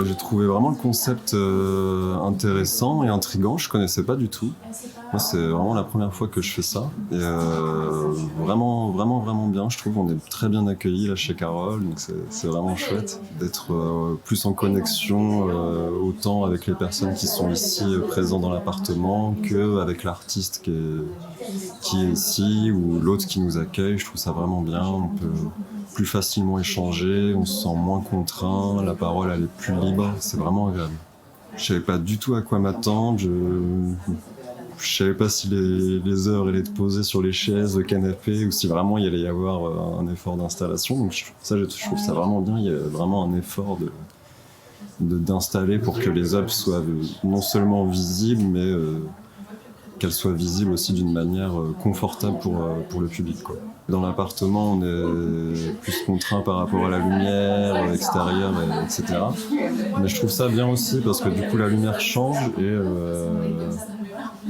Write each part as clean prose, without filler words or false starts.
J'ai trouvé vraiment le concept intéressant et intriguant, je connaissais pas du tout. Moi, c'est vraiment la première fois que je fais ça. Et vraiment, vraiment, vraiment bien, je trouve. On est très bien accueillis là chez Carole, donc c'est vraiment chouette d'être plus en connexion autant avec les personnes qui sont ici présentes dans l'appartement qu'avec l'artiste qui est ici ou l'autre qui nous accueille. Je trouve ça vraiment bien. On peut plus facilement échanger, on se sent moins contraint, la parole elle est plus libre, c'est vraiment agréable. Je savais pas du tout à quoi m'attendre, je savais pas si les heures allaient être posées sur les chaises, le canapé, ou si vraiment il allait y avoir un effort d'installation. Donc je trouve ça vraiment bien, il y a vraiment un effort d'installer pour que les œuvres soient non seulement visibles, mais qu'elles soient visibles aussi d'une manière confortable pour le public, quoi. Dans l'appartement, on est plus contraint par rapport à la lumière extérieure, etc. Mais je trouve ça bien aussi parce que du coup la lumière change et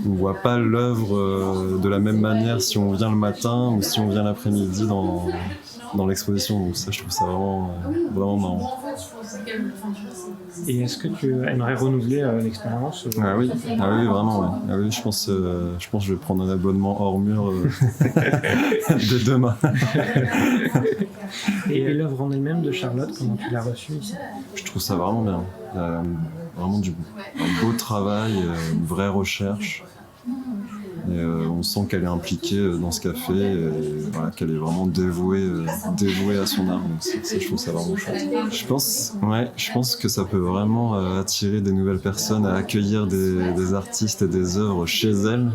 on voit pas l'œuvre de la même manière si on vient le matin ou si on vient l'après-midi dans l'exposition. Donc ça, je trouve ça vraiment, vraiment marrant. Et est-ce que tu aimerais renouveler l'expérience Ah oui, vraiment. Ouais. Ah oui, je pense que je vais prendre un abonnement hors mur dès demain. Et l'œuvre en elle-même de Charlotte, comment tu l'as reçue ici ? Je trouve ça vraiment bien. Il y a vraiment un beau travail, une vraie recherche. Et on sent qu'elle est impliquée dans ce qu'elle fait, et voilà, qu'elle est vraiment dévouée à son art. Donc je trouve ça vraiment chouette. Je pense que ça peut vraiment attirer des nouvelles personnes à accueillir des artistes et des œuvres chez elles.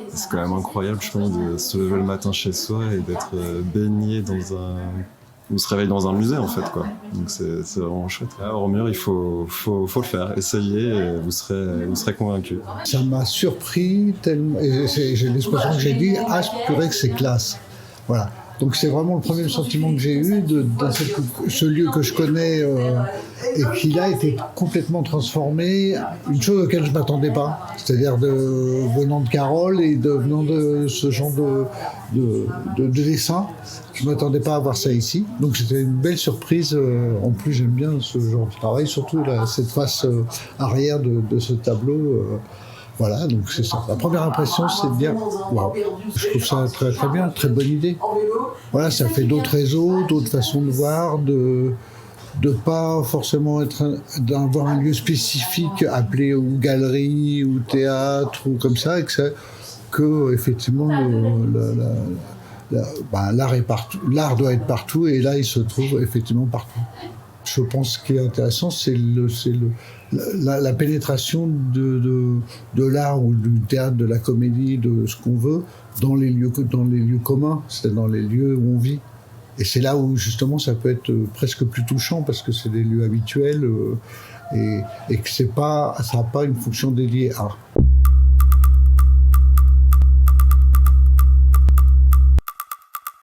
C'est quand même incroyable, je pense, de se lever le matin chez soi et d'être baigné on se réveille dans un musée en fait, quoi. Donc c'est vraiment chouette. Là, hors mur, il faut le faire, essayez et vous serez convaincus. Ça m'a surpris tellement, et j'ai l'expression que j'ai dit, purée que c'est classe. Voilà. Donc c'est vraiment le premier sentiment que j'ai eu dans ce lieu que je connais et qui là été complètement transformé, une chose auquel je ne m'attendais pas, c'est-à-dire venant de Carole et venant de ce genre de dessin, je ne m'attendais pas à voir ça ici, donc c'était une belle surprise. En plus j'aime bien ce genre de travail, surtout cette face arrière de ce tableau. Voilà, donc c'est ça. La première impression, c'est de dire waouh, je trouve ça très très bien, très bonne idée. Voilà, ça fait d'autres réseaux, d'autres façons de voir, de pas forcément d'avoir un lieu spécifique appelé ou galerie ou théâtre ou comme ça, et que effectivement l'art est partout, l'art doit être partout, et là il se trouve effectivement partout. Je pense que ce qui est intéressant, c'est la pénétration de l'art ou du théâtre, de la comédie, de ce qu'on veut, dans les lieux communs, c'est-à-dire dans les lieux où on vit. Et c'est là où justement ça peut être presque plus touchant parce que c'est des lieux habituels et que ça n'a pas une fonction dédiée à.